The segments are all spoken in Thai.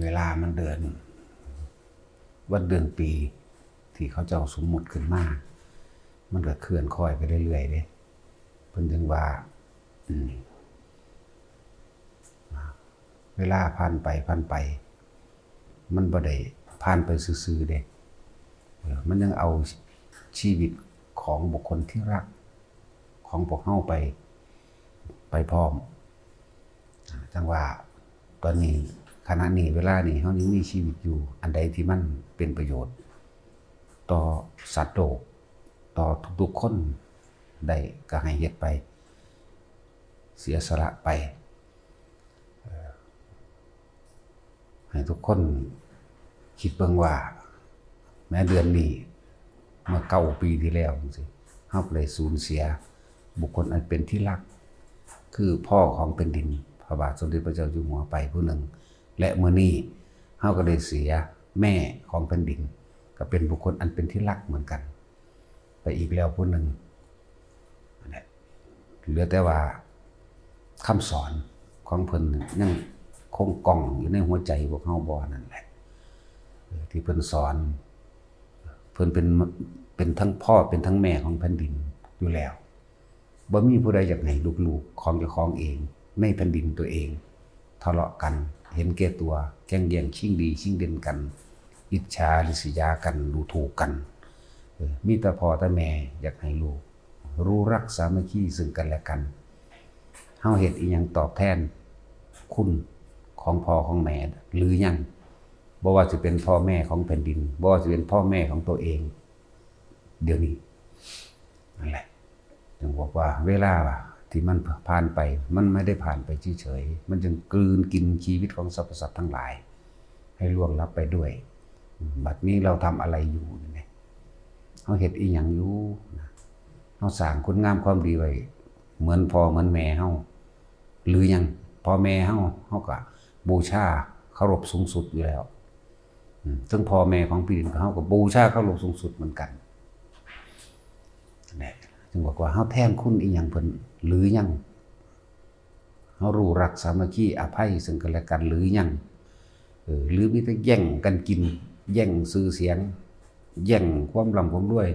เวลามันเดินวันเดือนปีที่เขาเจ้าสมมุติขึ้นมามันก็เคลื่อนค่อยไปเรื่อยๆเด้เพิ่นถึงว่าเวลาผ่านไปมันบ่ได้ผ่านไปซื่อๆเด้มันยังเอาชีวิตของบุคคลที่รักของพวกเฮาไปพร้อมจังว่าตอนนี้ขณะนี้เวลานี้เฮายังมีชีวิตอยู่อันใดที่มันเป็นประโยชน์ต่อสัตว์โลกต่อทุกๆคนได้ก็ให้เฮ็ดไปเสียสละไปให้ทุกคนคิดเบิ่งว่าแม้เดือนนี้เมื่อ9 ปีที่แล้วจังซี่เฮาได้สูญเสียบุคคลอันเป็นที่รักคือพ่อของแผ่นดินพระบาทสมเด็จพระเจ้าอยู่หัวไปผู้หนึ่งและมื้อนี้เฮาก็ได้เสียแม่ของแผ่นดินก็เป็นบุคคลอันเป็นที่รักเหมือนกันไปอีกแล้วผู้หนึ่งเหลือแต่ว่าคำสอนของเพิ่นยังคงก้องอยู่ในหัวใจพวกเฮาบ่นั่นแหละที่เพิ่นสอนเพิ่นเป็นทั้งพ่อเป็นทั้งแม่ของแผ่นดินอยู่แล้วบ่มีผู้ใดอยากให้ลูกๆของเจ้าของเองในแผ่นดินตัวเองทะเลาะกันเห็นแก่ตัวแข่งแย่งชิงดีชิงเด่นกันอิจฉาริษยากันดูถูกกันมีแต่พ่อแต่แม่อยากให้ลูกรู้รักสามัคคีซึ่งกันและกันเฮาเฮ็ดอีหยังตอบแทนคุณของพ่อของแม่หรือยังบ่ว่าสิเป็นพ่อแม่ของแผ่นดินบ่ว่าสิเป็นพ่อแม่ของตัวเองเดี๋ยวนี้นั่นแหละจึงบอกว่าเวลาที่มันผ่านไปมันไม่ได้ผ่านไปเฉยๆมันจึงกลืนกินชีวิตของสรรพสัตว์ทั้งหลายให้ล่วงลับไปด้วยบัดนี้เราทำอะไรอยู่นี่เฮาเฮ็ดอีหยังอยู่เฮาสร้างคุณงามความดีไว้เหมือนพ่อเหมือนแม่เฮาหรือยังพ่อแม่เฮาก็บูชาเคารพสูงสุดอยู่แล้วซึ่งพ่อแม่ของพี่ดินเฮาก็บูชาเคารพสูงสุดเหมือนกันนี่จึงบอกว่าเฮาแทนคุณอีหยังเพิ่นหรือยังเฮารู้รักสามัคคีอภัยซึ่งกันและกันหรือยังหรือมีแต่แย่งกันกินแย่งชื่อเสียงแย่งความร่ำความรวย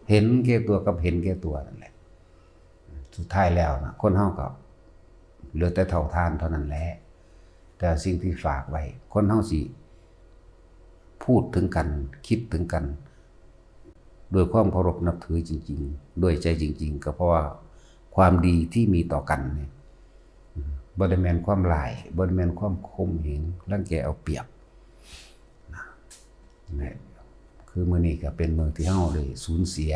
เห็นแก่ตัวกับเห็นแก่ตัวนั่นแหละสุดท้ายแล้วนะคนเฮาก็เหลือแต่เท่าทานเท่านั้นแหละแต่สิ่งที่ฝากไว้คนเฮาสิพูดถึงกันคิดถึงกันโดยความเคารพนับถือจริงๆด้วยใจจริงๆก็เพราะว่าความดีที่มีต่อกันเนี่ยบ่ได้แม่นความหลายบ่ได้แม่นความคมเหงรังแกเอาเปรียบนี่คือมื้อนี้ก็เป็นมื้อที่เฮาได้สูญเสีย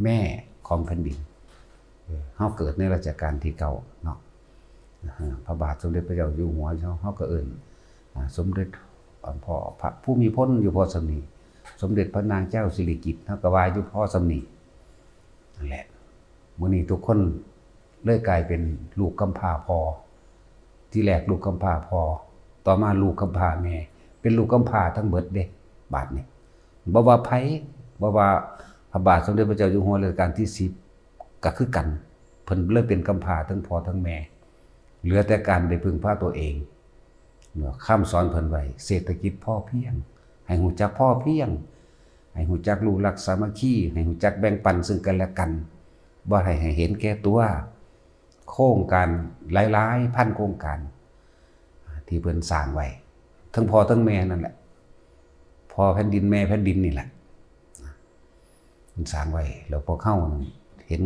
แม่ของแผ่นดินเฮาเกิดในรัชกาลที่9เนาะพระบาทสมเด็จพระเจ้าอยู่หัวเฮาก็เอิ้นสมเด็จพ่อพระผู้มีพลอยู่พอสำนีสมเด็จพระนางเจ้าสิริกิติ์เฮาก็ว่าอยู่พอสำนีนั่นแหละมื้อนี้ทุกคนเลยกลายเป็นลูกกำพร้าพ่อที่แรกลูกกำพร้าพ่อต่อมาลูกกำพร้าแม่เป็นลูกกำพร้าทั้งเบิดเด้บาดนี้บ่ว่าไผบ่ว่าพระบาทสมเด็จพระเจ้าอยู่หัวรัชกาลที่10ก็คือกันเพิ่นเลยเป็นกำพร้าทั้งพ่อทั้งแม่เหลือแต่การได้พึ่งพาตัวเองคำสอนเพิ่นไว้เศรษฐกิจพอเพียงให้รู้จักพอเพียงให้รู้จักรู้รักสามัคคีให้รู้จักแบ่งปันซึ่งกันและกันบ่ให้เห็นแก่ตัวโครงการหลายๆพันโครงการที่เพิ่นสร้างไว้ทั้งพ่อทั้งแม่นั่นแหละพ่อแผ่นดินแม่แผ่นดินนี่แหละเพิ่นสร้างไว้แล้วพวกเฮาเห็น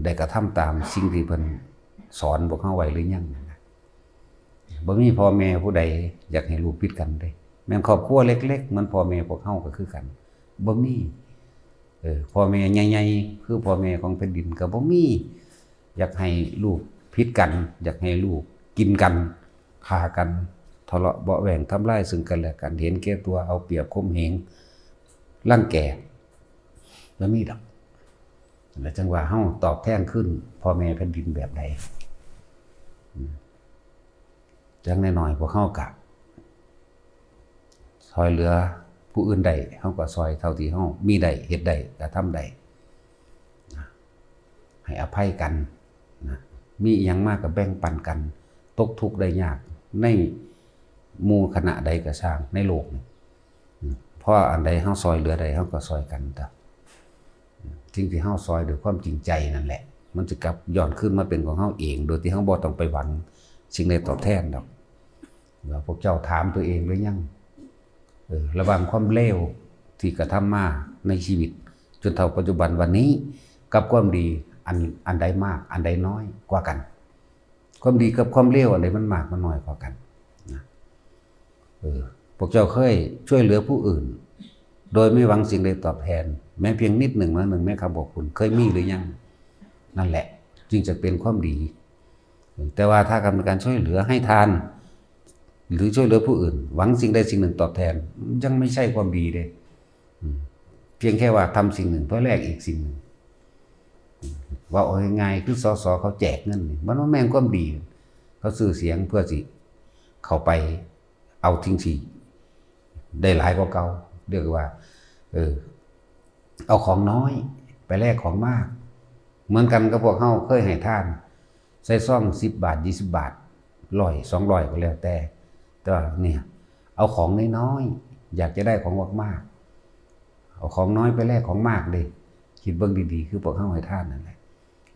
ได้กระทำตามสิ่งที่เพิ่นสอนพวกเฮาไว้หรือยังบ่มีพ่อแม่ผู้ใดอยากให้ลูกผิดกันเด้แม้นครอบครัวเล็กๆเหมือนพ่อแม่พวกเฮาก็คือกันบ่มีพ่อแม่ใหญ่ๆคือพ่อแม่ของแผ่นดินก็บ่มีอยากให้ลูกผิดกันอยากให้ลูกกินกันฆ่ากันทะเลาะเบาะแหว่งทำลายซึ่งกันและกันเห็นแก่ตัวเอาเปรียบข่มเหงรังแกบ่มีดอกแล้วจังว่าเฮาตอบแทนขึ้นพ่อแม่แผ่นดินแบบใดจังน้อยๆพวกเฮาก็ช่วยเหลือผู้อื่นได้เฮาก็ช่วยเท่าที่เฮามีได้เฮ็ดได้ก็ทำได้ให้อภัยกันนะ มีอิหยังมากก็แบ่งปันกันตกทุกข์ได้ยากในหมู่คณะใดก็สร้างในโลกนี่เพราะอันใดเฮาซอยเหลือใดเฮาก็ซอยกันแต่สิ่งที่เฮาซอยด้วยความจริงใจนั่นแหละมันจะกลับย้อนขึ้นมาเป็นของเฮาเองโดยที่เฮาบ่ต้องไปหวังสิ่งใดตอบแทนดอกว่าพวกเจ้าถามตัวเองหรือยังระหว่างความเลวที่กระทำมาในชีวิตจนเท่าปัจจุบันวันนี้กับความดีอันใดมากอันใดน้อยกว่ากันความดีกับความเลวอันใดมันมากมันน้อยกว่ากันนะพวกเจ้าเคยช่วยเหลือผู้อื่นโดยไม่หวังสิ่งใดตอบแทนแม้เพียงนิดหนึ่งแม้คำบอกคุณเคยมีหรือยังนั่นแหละจึงจะเป็นความดีแต่ว่าถ้ากรรมการช่วยเหลือให้ทานหรือช่วยเหลือผู้อื่นหวังสิ่งใดสิ่งหนึ่งตอบแทนยังไม่ใช่ความดีเลยเพียงแค่ว่าทำสิ่งหนึ่งเพื่อแลกอีกสิ่งหนึ่งว่าเอาง่ายๆคือสสเขาแจกเงินมันว่าแม่งความดีเขาซื้อเสียงเพื่อสิเข้าไปเอาทิ้งสี่ได้หลายกว่าเก่าเรียกว่าเอาของน้อยไปแลกของมากเหมือนกันกับพวกเฮาเคยให้ทานใส่ซ่อง10 บาท20 บาท100 200ก็แล้วแต่ว่าเนี่ยเอาของน้อยๆอยากจะได้ของมากๆเอาของน้อยไปแลกของมากเลยคิดเบิ่งดีๆคือพวกเฮาให้ทานนั่นแหละ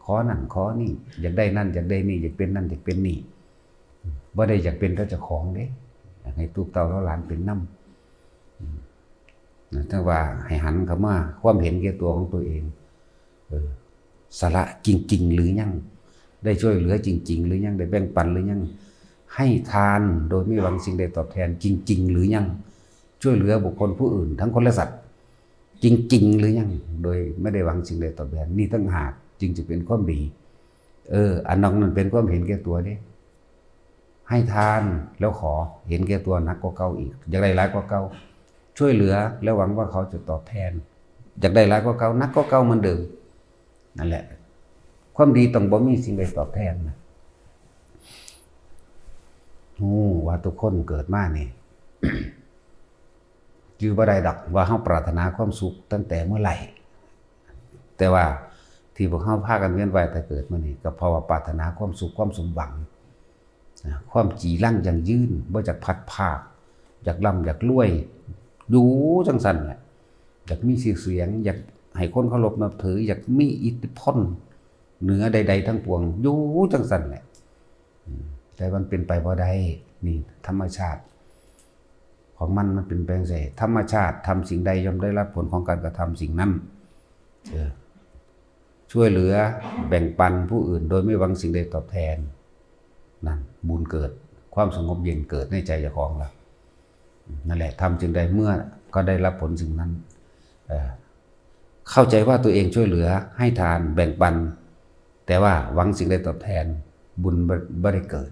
ขอนั่นขอนี่อยากได้นั่นอยากได้นี่อยากเป็นนั่นอยากเป็นนี่บ่ได้อยากเป็นแต่เจ้าของเด้อยากให้ลูกเต้าหลานเป็นนำถ้าว่าให้หันเข้ามาความเห็นแก่ตัวของตัวเองสละจริงๆหรือยังได้ช่วยเหลือจริงๆหรือยังได้แบ่งปันหรือยังให้ทานโดยไม่หวังสิ่งใดตอบแทนจริงๆหรือยังช่วยเหลือบุคคลผู้อื่นทั้งคนและสัตว์จริงๆหรือยังโดยไม่ได้หวังสิ่งใดตอบแทนนี่ตั้งหากจึงจะเป็นความดีอันนั้นเป็นความเห็นแก่ตัวเด้ให้ทานแล้วขอเห็นแก่ตัวนักกว่าเก่าอีกอยากได้หลายกว่าเก่าช่วยเหลือแล้วหวังว่าเขาจะตอบแทนอยากได้หลายกว่าเก่านักกว่าเก่าเหมือนเดิมนั่นแหละความดีต้องบ่มีสิ่งใดตอบแทนนะว่าทุกคนเกิดมานี่ อยู่บ่ได้ดอกว่าเฮาปรารถนาความสุขตั้งแต่เมื่อไหร่แต่ว่าที่พวกเฮาพากันเวียนว่ายแต่เกิดมานี่ก็เพราะว่าปรารถนาความสุขความสมหวังความจีรั่งอย่างยืนบ่จากพัดภาคอยากร่ำอยากรวยอยู่จังซั่นแหละอยากมีชื่อเสียงอยากให้คนเคารพนับถืออยากมีอิทธิพลเหนือใดๆทั้งปวงอยู่จังซั่นแหละแต่มันเป็นไปบ่ได้นี่ธรรมชาติของมันเป็นไปไสธรรมชาติทำสิ่งใดย่อมได้รับผลของการกระทำสิ่งนั้นช่วยเหลือแบ่งปันผู้อื่นโดยไม่หวังสิ่งใดตอบแทนนั่นบุญเกิดความสงบเย็นเกิดในใจเจ้าของเรานั่นแหละทำจึงใดเมื่อก็ได้รับผลสิ่งนั้นเข้าใจว่าตัวเองช่วยเหลือให้ทานแบ่งปันแต่ว่าหวังสิ่งใดตอบแทนบุญบ่ได้เกิด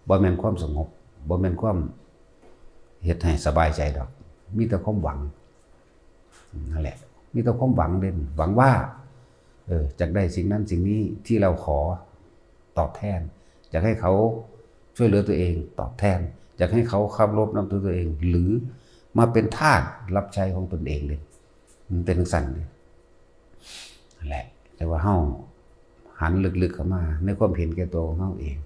บ่แม่นความสงบบ่แม่นความเฮ็ดให้สบายใจดอกมีแต่ความหวังนั่นแหละมีแต่ความหวังเด่นหวังว่าจากได้สิ่งนั้นสิ่งนี้ที่เราขอตอบแทนอยากให้เขาช่วยเหลือตัวเองตอบแทนอยากให้เขาเคารพนับถือตัวเองหรือมาเป็นทาสรับใช้ของตนเองเลยมันเป็นสั่นเลยนั่นแหละแต่ว่าเฮาหันลึกๆเข้ามาในความเห็นแก่ตัวของเฮาเอง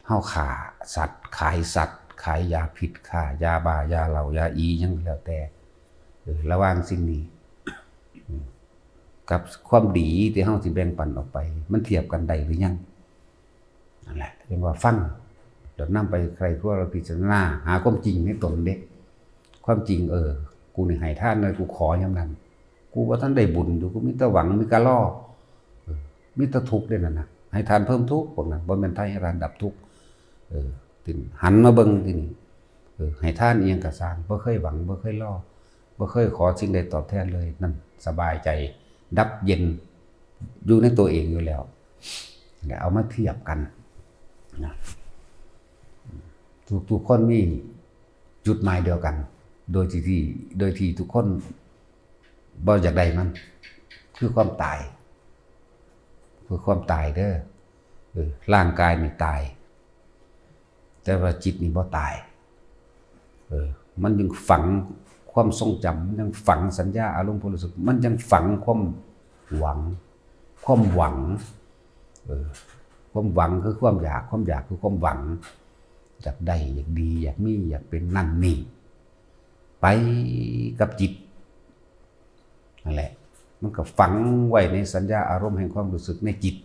เฮาฆ่าสัตว์ขายสัตว์ขายยาพิษฆ่ายาบ้ายาเหล้ายาอีหยังแล้วแต่ระหว่างสิ่งนี้กับความดีที่เฮาสิแบ่งปันออกไปมันเทียบกันได้หรือยังนั่นแหละเรียกว่าฟังเดี๋ยวนำไปใครพวกเราพิจารณาหาความจริงในตนเด้ความจริงกูนี่ให้ทานเลยกูขอยามนั้นกูบ่ทันได้บุญอยู่กูมีแต่หวังมีกะล่อมีแต่ทุกข์เด้นั่นน่ะให้ทานเพิ่มทุกข์พวกนั้นบ่แม่นให้ทานดับทุกข์หันมาเบิ่งทีนี้ให้ทานอีหยังก็สร้างบ่เคยหวังบ่เคยล่อบ่เคยขอสิ่งใดตอบแทนเลยนั่นสบายใจดับเย็นอยู่ในตัวเองอยู่แล้วเอามาเทียบกันนะทุกคนมีจุดหมายเดียวกันโดยที่ทุกคนบ่อยากได้มันคือความตายคือความตายเด้อร่างกายนี่ตายแต่ว่าจิตนี่บ่ตายมันยังฝังความทรงจำมันยังฝังสัญญาอารมณ์ความรู้สึกมันยังฝังความหวัง ความหวังคือความอยากคือความหวังอยากได้อยากดีอยากมีอยากเป็นนั่นนี่ไปกับจิตนั่นแหละมันก็ฝังไว้ในสัญญาอารมณ์แห่งความรู้สึกในจิต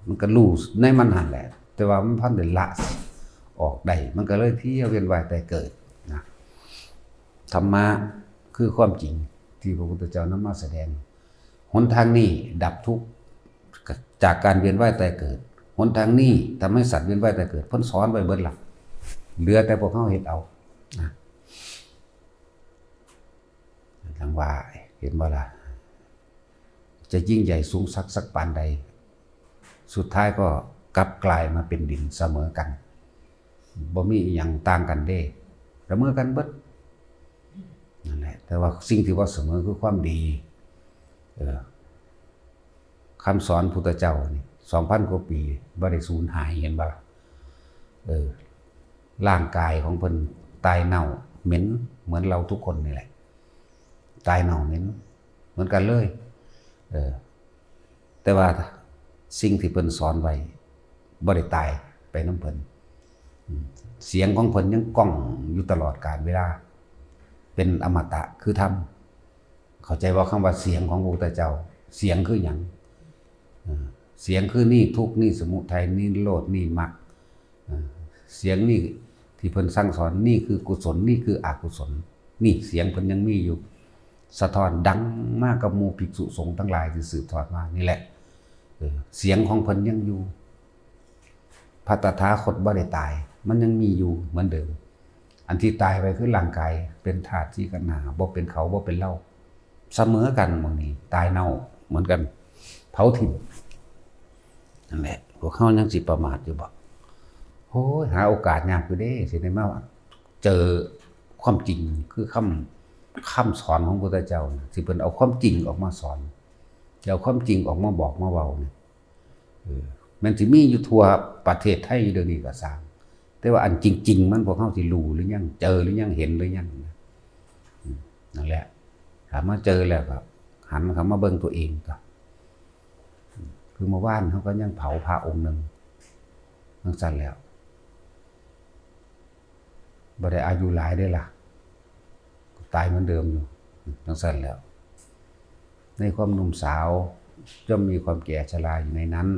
มันก็รู้ในมันหันแหละแต่ว่ามันพันเดินละออกได้มันก็เลยเที่ยวเวียนว่ายแต่เกิดนะธรรมะคือความจริงที่พระพุทธเจ้านำมาแสดงหนทางนี้ดับทุกข์จากการเวียนว่ายแต่เกิดหนทางนี้ทำให้สัตว์เวียนว่ายแต่เกิดพ้นสอนไว้เบิดหลักเหลือแต่พวกเขาเห็นเอานะทั้งว่าเห็นบ่ล่ะจะยิ่งใหญ่สูงสักปานใดสุดท้ายก็กลับกลายมาเป็นดินเสมอกันบ่มีอย่างต่างกันเด้เสมอกันเบิดนั่นแหละแต่ว่าสิ่งที่ว่าเสมอคือความดีคำสอนพุทธเจ้านี่ 2,000 กว่าปีบ่ได้สูญหายเห็นบ่ล่ะร่างกายของเพิ่นตายเน่าเหม็นเหมือนเราทุกคนนี่แหละตายเน่าเหม็นเหมือนกันเลยแต่ว่าสิ่งที่เพิ่นสอนไว้บ่ได้ตายไปน้ำเพิ่นเสียงของเพิ่นยังก้องอยู่ตลอดกาลเวลาเป็นอมตะคือธรรมเข้าใจว่าคำว่าเสียงของพระพุทธเจ้าเสียงคือหยังเสียงคือนี่ทุกข์นี่สมุทัยนี่นิโรธนี่มรรคเสียงนี่ที่เพิ่นสั่งสอนนี่คือกุศลนี่คืออกุศลนี่เสียงเพิ่นยังมีอยู่สะท้อนดังมากกับหมู่ภิกษุสงฆ์ทั้งหลายที่สืบทอดมานี่แหละเสียงของเพิ่นยังอยู่พระตถาคตบ่ได้ตายมันยังมีอยู่เหมือนเดิมอันที่ตายไปคือร่างกายเป็นธาตุที่กันหนาบ่เป็นเขาบ่เป็นเราเสมอกันหมดนี้ตายเน่าเหมือนกันเผาถิ่นนั่นแหละพวกเขายังสิประมาทอยู่บ่โอ้ยหาโอกาสยากอยู่เด้สิได้มาเจอความจริงคือคำสอนของพระพุทธเจ้าสิเพิ่นเอาความจริงออกมาสอนเอาความจริงออกมาบอกมาเว้านี่มันสิมีอยู่ทั่วประเทศไทยเดี๋ยวนี้ก็สร้างแต่ว่าอันจริงๆมันพวกเขาสิรู้หรือยังเจอหรือยังเห็นหรือยังนั่นแหละถามมาเจอแล้วก็หันเข้ามาเบิ่งตัวเองก็คือเมื่อวานเขาก็ยังเผาพระองค์หนึ่งนั่งสั่นแล้วบ่ได้อายุหลายได้ล่ะตายเหมือนเดิมอยู่นั่งสั่นแล้วในความหนุ่มสาวย่อมมีความแก่ชราอยู่ในนั้น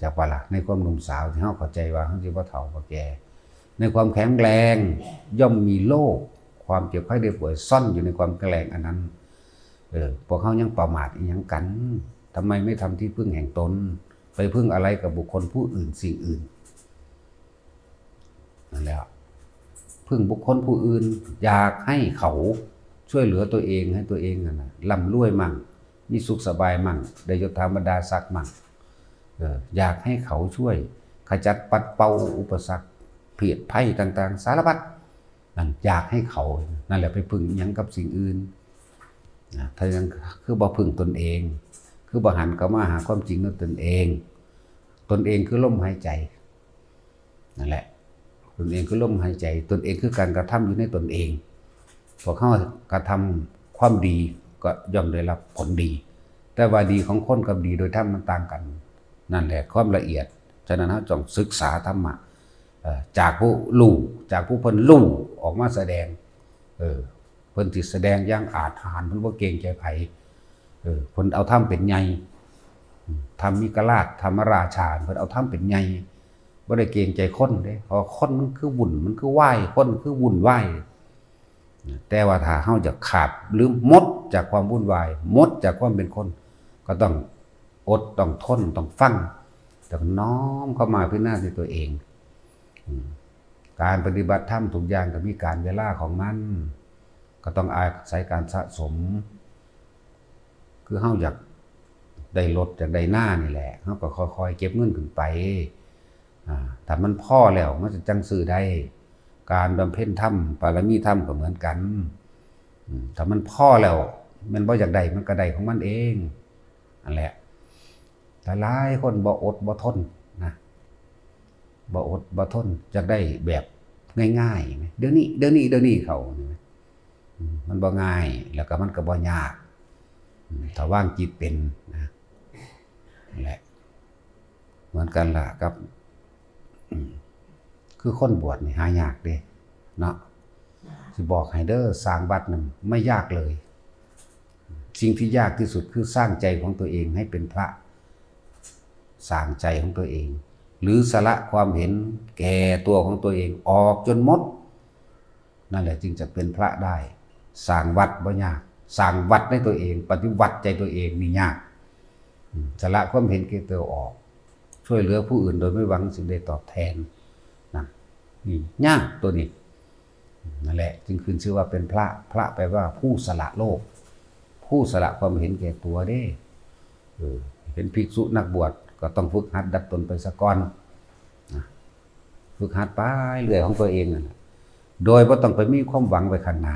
จากว่าล่ะในความหนุ่มสาวที่เขาเข้าใจว่าเขาจะว่าเฒ่าว่าแก่ในความแข็งแรงย่อมมีโรคความเจ็บไข้ได้ป่วยซ่อนอยู่ในความแข็งแรงอันนั้นพวกเขายังประมาทอีหยังกันทำไมไม่ทำที่พึ่งแห่งตนไปพึ่งอะไรกับบุคคลผู้อื่นสิ่งอื่นนั่นแหละพึ่งบุคคลผู้อื่นอยากให้เขาช่วยเหลือตัวเองให้ตัวเองนะร่ำรวยมั่งมีสุขสบายมั่งได้ยศถาบรรดาศักดิ์มั่งอยากให้เขาช่วยขจัดปัดเป่าอุปสรรคเพศภัยต่างๆสารพัดนั่นอยากให้เขานั่นแหละไปพึ่งยังกับสิ่งอื่นถ้ายังคือบ่พึ่งตนเองคือบ่หันเข้ามาหาความจริงด้วยตนเองคือลมหายใจนั่นแหละตนเองคือลมหายใจตนเองคือการกระทำอยู่ในตนเองพอเข้ากระทำความดีก็ย่อมได้รับผลดีแต่ว่าดีของคนกับดีโดยธรรมมันต่างกันนั่นแหละความละเอียดฉะนั้นเราต้องศึกษาธรรมะจากผู้รู้จากผู้เพิ่นรู้ออกมาแสดงเพิ่นสิแสดงอย่างอาจหาญเพิ่นบ่เกรงใจไผเพิ่นเอาธรรมเป็นใหญ่ธรรมมิกราชธรรมราชาเพิ่นเอาธรรมเป็นใหญ่บ่ได้เกรงใจคนเด้เพราะคนมันคือวุ่นมันคือวายคนคือวุ่นวายแต่ว่าถ้าเฮาจะขาดหรือหมดจากความวุ่นวายหมดจากความเป็นคนก็ต้องอดต้องทนต้องฟังต้องน้อมเข้ามาพิจารณาที่ตัวเองการปฏิบัติธรรมทุกอย่างก็มีการเวลาของมันก็ต้องอาศัยการสะสมคือเฮาอยากได้รถอยากได้หน้านี่แหละเฮาก็ค่อยๆเก็บเงินขึ้นไปถ้ามันพอแล้วมันจะจังซื้อได้การบำเพ็ญธรรมปารมีธรรมก็เหมือนกันถ้ามันพอแล้วมันบ่อยากได้มันก็ได้ของมันเองนั่นแหละแต่หลายคนบ่อดบ่ทนนะบ่อดบ่ทนอยากได้แบบง่ายๆเดี๋ยวนี้เขามันบ่ง่ายแล้วก็มันก็บ่ยากถ้าว่างจิตเป็นนะนั่นแหละ มือนกันล่ะกับคือคนบวชนี่หายากเด้เนาะสิบอกให้เด้อสร้างวัดนั่นไม่ยากเลยสิ่งที่ยากที่สุดคือสร้างใจของตัวเองให้เป็นพระสร้างใจของตัวเองหรือสละความเห็นแก่ตัวของตัวเองออกจนหมดนั่นแหละจึงจะเป็นพระได้สร้างวัดบ่ยากสร้างวัดในตัวเองปฏิวัติใจตัวเองนี่ยากสละความเห็นแก่ตัวออกช่วยเหลือผู้อื่นโดยไม่หวังสิ่งใดตอบแทนนั่นนี่ยากตัวนี้นั่นแหละจึงขึ้นชื่อว่าเป็นพระพระแปลว่าผู้สละโลกผู้สละความเห็นแก่ตัวเด้เป็นภิกษุนักบวชก็ต้องฝึกหัดดัดตนไปสักก่อนฝึกหัดไปเรื่อยของตัวเองนะโดยบ่ต้องไปมีความหวังไว้ข้างหน้า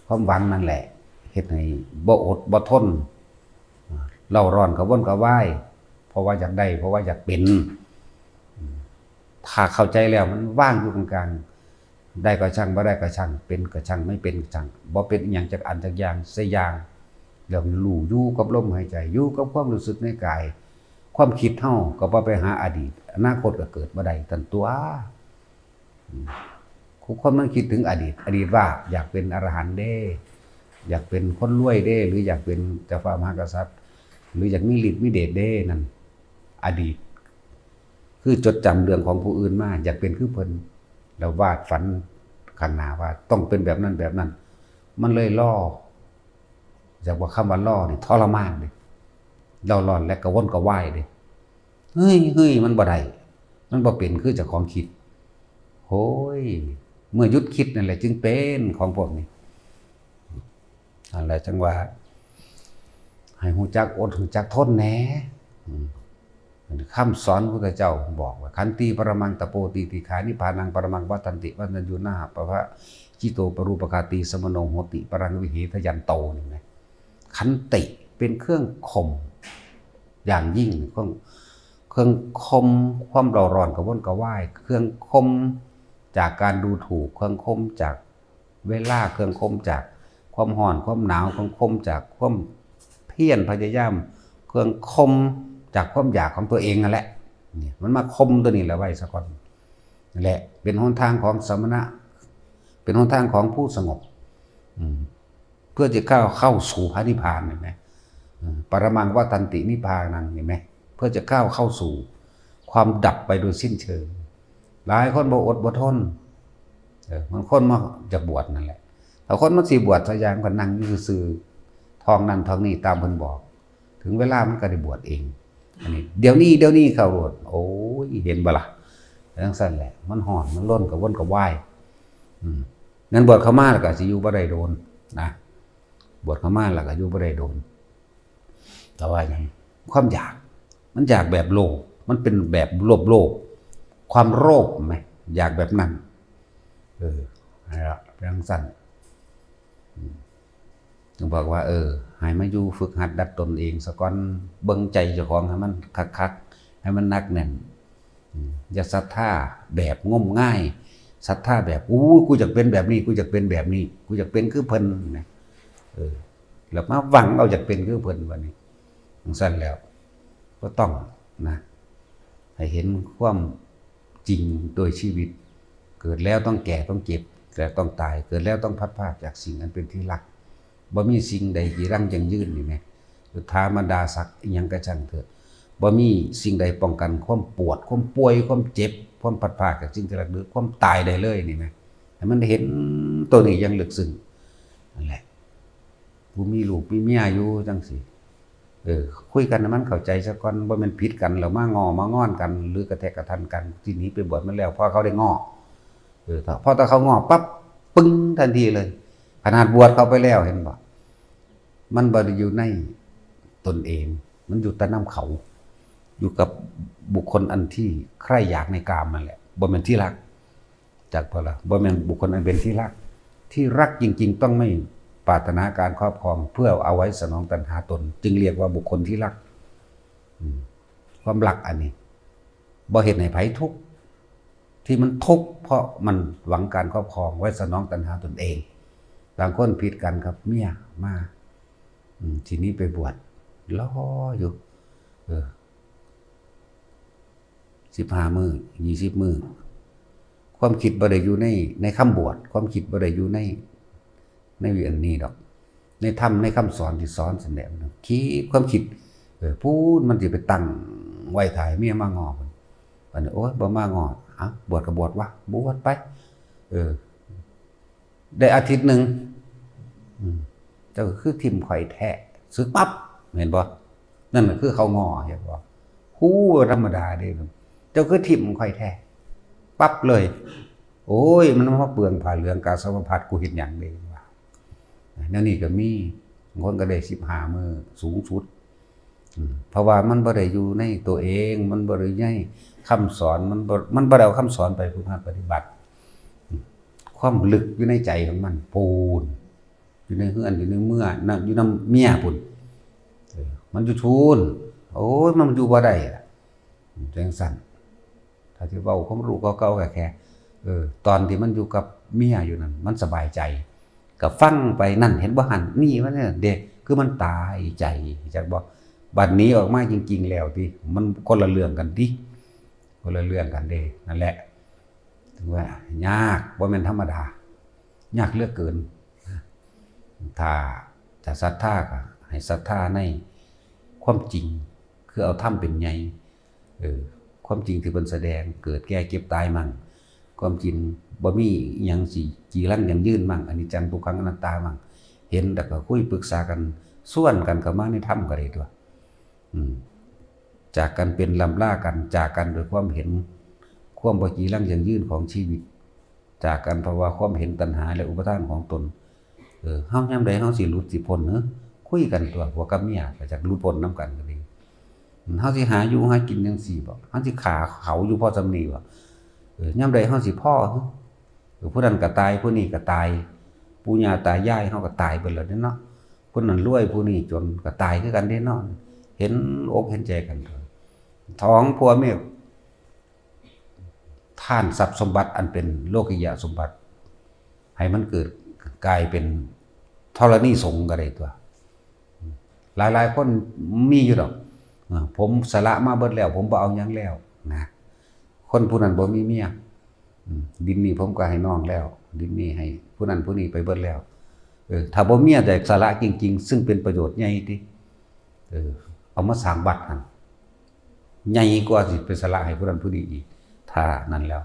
ความหวังนั่นแหละเฮ็ดให้บ่อดบ่ทนเล่าร้อนกระวนกระวายเพราะว่าอยากได้เพราะว่าอยากเป็นถ้าเข้าใจแล้วมันว่างอยู่กลางๆได้ก็ช่างบ่ได้ก็ช่างเป็นก็ช่างไม่เป็นก็ช่างบ่เป็นอีหยังจักอันจักอย่างซะอย่างแล้วรู้อยู่กับลมหายใจอยู่กับความรู้สึกในกายความคิดเฮาก็บ่ไปหาอดีตอนาคตก็เกิดบ่ได้ตันตัวคนมันคิดถึงอดีตว่าอยากเป็นอรหันต์เด้อยากเป็นคนรวยเด้หรืออยากเป็นเจ้าฟ้ามหากษัตริย์หรืออยากมีฤทธิ์มีเดชเด้นั่นอดีตคือจดจำเรื่องของผู้อื่นมาอยากเป็นคือเพิ่นแล้ววาดฝันข้างหน้าว่าต้องเป็นแบบนั้นแบบนั้นมันเลยล่อจากว่าคำว่าล่อนี่ทรมานเด้เราร้อนและกระวนกระวายเด้เฮ้ยมันบ่ได้มันบ่เป็นคือเจ้าของคิดโอ้ยเมื่อหยุดคิดนั่นแหละจึงเป็นของพวกนี้อะไรจังว่าให้หูจักอดหูจักทนแหน่คำสอนพระพุทธเจ้าบอกว่าขันติปรมังตะโปติติขานิพพานังปรมังวัฏันติวัฏัญญูนาปะพะจิโตปรูปกาติสมโนโหติปรังวิเหทยันโตนี่นะขันติเป็นเครื่องข่มอย่างยิ่งเครื่องข่มความเร่าร้อนกระวนกระวายเครื่องข่มจากการดูถูกเครื่องข่มจากเวลาเครื่องข่มจากความร้อนความหนาวเครื่องข่มจากความเพียรพยายามเครื่องข่มจากความอยากของตัวเองนั่นแหละนี่มันมาข่มตัวนี้แหละไว้ซะก่อนนั่นแหละเป็นหนทางของสมณะเป็นหนทางของผู้สงบเพื่อจะเข้าสู่พระนิพพานเห็นไหมปรมังวัฏันตินิพพานังเห็นไหมเพื่อจะเข้าสู่ความดับไปโดยสิ้นเชิงหลายคนบ่อดบ่ทนมันคนมาจะบวชนั่นแหละถ้าคนมันสิบวชซะอย่างก็นั่งอยู่ซื่อทองนั่นทองนี่ตามเพิ่นบอกถึงเวลามันก็ได้บวชเองอันนี้เดี๋ยวนี้เข้าบวชโอ้ยเห็นบ่ล่ะจังซั่นแหละมันห่อนมันล้นกระวนกระวายงั้นบวชเข้ามาแล้วก็สิอยู่บ่ได้โดนนะบวชเข้ามาแล้วก็อยู่บ่ได้โดนแต่ว่าอย่างความอยากมันอยากแบบโลภมันเป็นแบบโลภความโลภไหมอยากแบบนั้นเป็นจังซั่นจึงบอกว่าให้มาอยู่ฝึกหัดดัดตนเองซะก่อนเบิ่งใจเจ้าของให้มันคักๆให้มันนักแน่นอย่าศรัทธาแบบงมง่ายศรัทธาแบบกูอยากเป็นแบบนี้กูอยากเป็นแบบนี้กูอยากเป็นคือเพิ่นนะแล้วมาหวังเอาอยากเป็นคือเพิ่นวันนี้สั้นแล้วก็ต้องนะให้เห็นความจริงโดยชีวิตเกิดแล้วต้องแก่ต้องเจ็บแต่ต้องตายเกิดแล้วต้องพัดพรากจากสิ่งนั้นเป็นที่รักบ่มีสิ่งใดที่รั่งยังยืนนี่แม่สุดท้ายมันดาศักดิ์อีหยังก็ช่างเถิดบ่มีสิ่งใดป้องกันความปวดความป่วยความเจ็บความพัดพรากจากสิ่งที่รักหรือความตายได้เลยนี่แม่ให้มันเห็นตัวนี้ยังลึกซึ้งนั่นแหละผู้มีลูกมีเมียอยู่จังสิคุยกันนะมันเข้าใจซะก่อนบ่แม่นผิดกันแล้วมางอนกันหรือกระแทกกระทันกันทีนี้ไปบวชมันแล้วพอเขาได้งอพอถ้าเขางอปั๊บปึ้งทันทีเลยขนาดบวชเข้าไปแล้วเห็นบ่มันบ่ได้อยู่ในตนเองมันอยู่แต่น้ำเขาอยู่กับบุคคลอันที่ใคร่อยากในกามนั่นแหละบ่แม่นที่รักจากพอละบ่แม่นบุคคลอันเป็นที่รักจริงๆต้องไม่ปรารถนาการครอบครองเพื่อเอาไว้สนองตัณหาตนจึงเรียกว่าบุคคลที่รักความรักอันนี้บ่เห็นให้ไผทุกข์ที่มันทุกข์เพราะมันหวังการครอบครองไว้สนองตัณหาตนเองบางคนผิดกันครับเมียมาทีนี้ไปบวชล้ออยู่ 15มื้อ20มื้อความคิดบ่ได้อยู่ในคำบวชความคิดบ่ได้อยู่ในอันนี้ดอกในธรรมในคำสอนที่สอนซั่นแหละคิดความคิดพูดมันสิไปตั้งไว้ถ่ายเมียมางอพุ่นบัดนี้โอ๊ยบ่มางอบวชก็บวชวะบวชไปได้อาทิตย์นึงเจ้าก็คือทิ่มข่อยแท้สึกปั๊บเห็นบ่นั่นน่ะคือเขางอเห็นบ่ฮู้ธรรมดาเด้เจ้าคือทิ่มข่อยแท้ปั๊บเลยโอ้ยมันมาเปลืองผ้าเหลืองกาสาวพัดกูเฮ็ดหยังเด้ว่าแนวนี้ก็มีบางคนก็ได้15มื้อสูงสุดเพราะว่ามันบ่ได้อยู่ในตัวเองมันบ่ได้ในคำสอนมันบ่ได้เอาคำสอนไปฝึกหัดปฏิบัติความลึกอยู่ในใจของมันปูนอยู่ในเฮือนอยู่ในเมื่อนั่นอยู่นำเมียพุ่นมันอยู่ทูนโอ้ยมันอยู่บ่ได้จังซั่นถ้าสิเว้าความรู้เก่าๆแค่ตอนที่มันอยู่กับเมียอยู่นั่นมันสบายใจก็ฟังไปนั่นเห็นบ่หั่นนี่มันเนี่ยเด็กคือมันตายใจจักบ่บัดนี้ออกมาจริงๆแล้วติมันคนละเรื่องกันติคนละเรื่องกันเด้นั่นแหละถึงว่ายากบ่แม่นธรรมดายากเหลือเกินถ้าจะศรัทธาก็ให้ศรัทธาในความจริงคือเอาธรรมเป็นใหญ่ความจริงที่เพิ่นแสดงเกิดแก่เก็บตายมั่งความจริงบ่มีอิหยังสิจีรังยั่งยืนมั่งอนิจจังทุกขังอนัตตามั่งเห็นแล้วก็คุยปรึกษากันส่วนกันเข้ามาในธรรมก็ได้ตัวจากกันเป็นลำล่ากันจากกันโดยความเห็นความบ่จีรังยั่งยืนของชีวิตจากกันเพราะว่าความเห็นตัณหาและอุปทานของตนเฮายามใดเฮาสิหลุดสิพ้นคุยกันตัวผัวกับเมียก็จักหลุดพ้นนำกันก็ดีเฮาสิหาอยู่หากินจังซี่บ่เฮาสิฆ่าเขาอยู่พอซำนี้บ่ยามใดเฮาสิพ่อผู้นั้นก็ตายผู้นี้ก็ตายปู่ย่าตายายเฮาก็ตายเบิดแล้วเนาะคนนั้นรวยผู้นี้จนก็ตายคือกันเด้เนาะเห็นอกเห็นใจกันท้องผัวเมียท่านทรัพย์สมบัติอันเป็นโลกิยะสมบัติให้มันเกิดกลายเป็นธรณีสงฆ์ก็ได้ตัวหลายๆคนมีอยู่ดอกผมสละมาเบิดแล้วผมบ่เอาหยังแล้วนะคนผู้นั้นบ่มีเมียดินนี้ผมก็ให้น้องแล้วดินนี้ให้ผู้นั้นผู้นี้ไปเบิดแล้วถ้าบ่เมียแต่สละจริงๆซึ่งเป็นประโยชน์ใหญ่ติเอามาสร้างวัดหั่นใหญ่กว่าสิไปสละให้ผู้นั้นผู้นี้อีกถ้านั้นแล้ว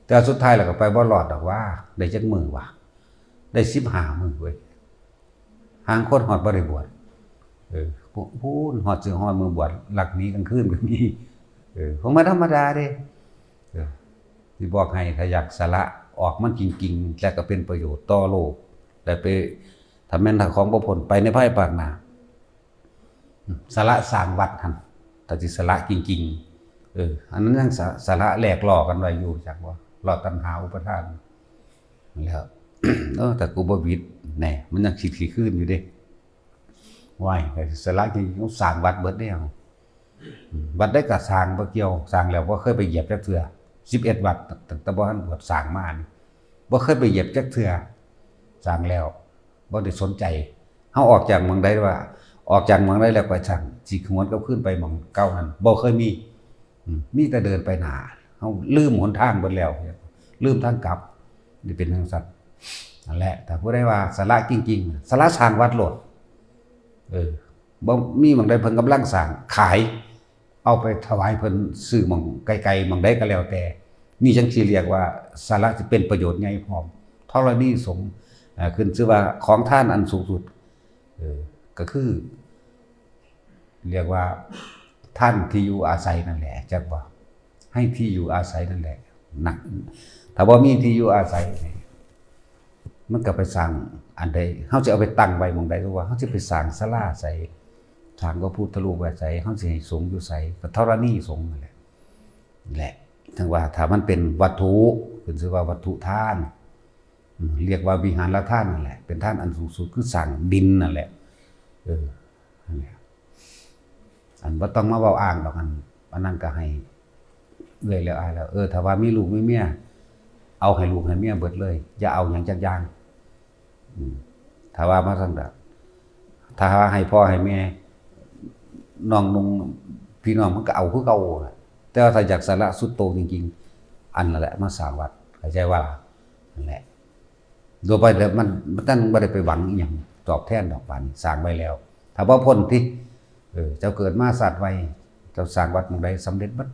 แต่สุดท้ายแล้วก็ไปบ่รอดดอกว่าได้จักมื้อวะได้15มื้อเว้ยห่างคนฮอดบ่ได้บวชพูนฮอดสิฮอดมื้อบวชหลักนี้กลางคืนก็มีผมธรรมดาเด้สิบอกให้ถ้าอยากสละออกมันจริงๆและก็เป็นประโยชน์ต่อโลกแต่ไปถ้าแม่นถ้าของบ่พ้นไปในภายภาคหน้าสละสร้างวัดหั่นถ้าสิสละจริงๆอันนั้นยังสละแหลกหลอกกันไว้อยู่จักบ่หลอกตัณหาอุปทานแล้วแต่กูบ่วิดแน่มันยังสิขึ้นอยู่เด้ว้ายแต่สละจริงๆต้องสร้างวัดเบิดแล้ววัดได้ก็สร้างบ่เกี่ยวสร้างแล้วบ่เคยไปเหยียบจักเทื่อ11วัดตั้งแต่บ่ทันบวชสร้างมานี่บ่เคยไปเหยียบจักเทื่อสร้างแล้วบ่ได้สนใจเฮาออกจากเมืองใดว่าออกจากเมืองใดแล้วก็ช่างสิหวนกลับคืนไปหม้องเก่านั้นบ่เคยมีแต่เดินไปหน้าเฮาลืมหนทางเบิดแล้วลืมทางกลับนี่เป็นจังซั่นนั่นแหละแต่ผู้ใดว่าสละจริงๆสละสร้างวัดโลดบ่มีหม้องใดเพิ่นกำลังสร้างขายเอาไปถวายเพิ่นซื้อหม้องไกลๆหม้องใดก็แล้วแต่นี่จังสิเรียกว่าสละสิเป็นประโยชน์ใหญ่พร้อมธรณีสงฆ์ขึ้นชื่อว่าของท่านอันสูงสุดก็คือเรียกว่าท่านที่อยู่อาศัยนั่นแหละจักบ่ให้ที่อยู่อาศัยนั่นแหละนะถ้าบ่มีที่อยู่อาศัยมันก็ไปสร้างอันใดเฮาสิเอาไปตั้งไว้หม้องใดก็ว่าเฮาสิไปสร้างศาลาใส่ทางก็พุทธรูปไว้ใส่เฮาสิให้สงฆ์อยู่ใส่ก็ธรณีสงฆ์นั่นแหละถึงว่าถ้ามันเป็นวัตถุขึ้นชื่อว่าวัตถุทานเรียกว่าวิหารทานนั่นแหละเป็นทานอันสูงสุดคือสร้างดินนั่นแหละนั่นแหละอันบ่ต้องมาเว้าอ้างดอกอันนั้นก็ให้เอื้อยแล้วอายแล้วถ้าว่ามีลูกมีเมียเอาให้ลูกให้เมียเบิดเลยอย่าเอาหยังจักอย่างถ้าว่ามาซั่นดอกถ้าว่าให้พ่อให้แม่น้องนุ่งพี่น้องมันก็เอาคือเก่า แต่ว่าถ้าอยากสละสุดโต่งจริงๆอันนั่นแหละมาสร้างวัดเข้าใจว่านั่นแหละโดยไปแล้วมันท่านบ่ได้ไปหวังอีหยังตอบแทนดอกบานสร้างไว้แล้วถ้าบ่พ้นที่เจ้าเกิดมาศาสตร์ไว้เจ้าสร้างวัดหมู่ใดสำเร็จบัด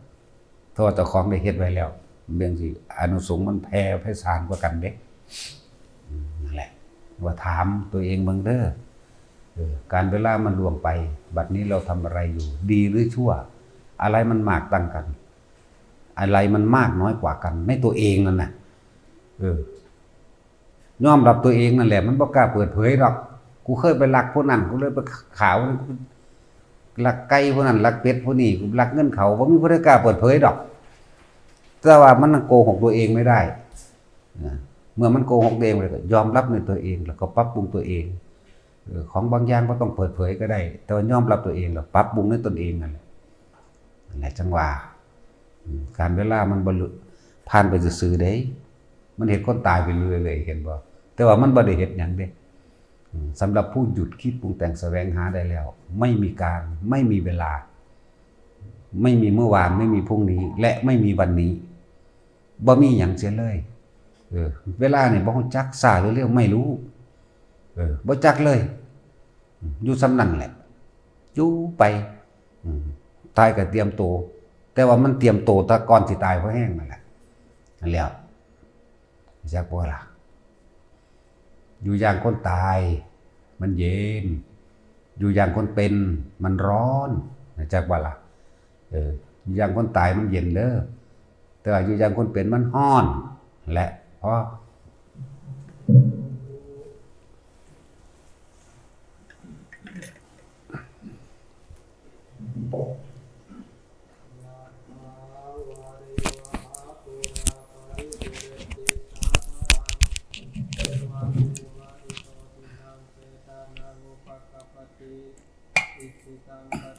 เพราะว่าเจ้าของได้เฮ็ดไว้แล้วเรื่องสิอานุสงส์มันแผ่ไพศาลกว่ากันเด้นั่นแหละว่าถามตัวเองเบิ่งเด้อการเวลามันล่วงไปบัดนี้เราทำอะไรอยู่ดีหรือชั่วอะไรมันมากต่างกันอะไรมันมากน้อยกว่ากันในตัวเองนั่นน่ะยอมรับตัวเองนั่นแหละมันบ่กล้าเปิดเผยหรอกกูเคยไปลักพวกนั้นกูเลยไปข่าวลักไก่พวกนั้นลักเป็ดพวกนี้กูลักเงินเขาบ่มีผู้ใดกล้าเปิดเผยดอกแต่ว่ามันโกหกตัวเองไม่ได้เมื่อมันโกหกตัวเองเลยก็ยอมรับในตัวเองแล้วก็ปรับปรุงตัวเองของบางอย่างก็ต้องเปิดเผยก็ได้แต่ว่ายอมรับตัวเองแล้วปรับปรุงในตนเองนั่นแหละจังหวะการเวลามันบ่ผ่านไปซื่อๆเด้มันเห็นคนตายไปเรื่อยเลยเห็นบ่แต่ว่ามันบ่ได้เฮ็ดหยังเด้สำหรับผู้หยุดคิดปรุงแต่งแสวงหาได้แล้วไม่มีการไม่มีเวลาไม่มีเมื่อวานไม่มีพรุ่งนี้และไม่มีวันนี้บ่มีหยังเสียเลยเวลาเนี่ยบ่รู้จักช้าหรือเร็วไม่รู้บ่จักเลยอยู่สำนั่นแหละอยู่ไปตายก็เตรียมตัวแต่ว่ามันเตรียมตัวแต่ก่อนสิตายเพราะแห้งนั่นแหละนั่นแล้วจักบ่ล่ะอยู่อย่างคนตายมันเย็นอยู่อย่างคนเป็นมันร้อนจักบ่ล่ะอยู่อย่างคนตายมันเย็นเด้อแต่ว่าอยู่อย่างคนเป็นมันร้อนและเพราะ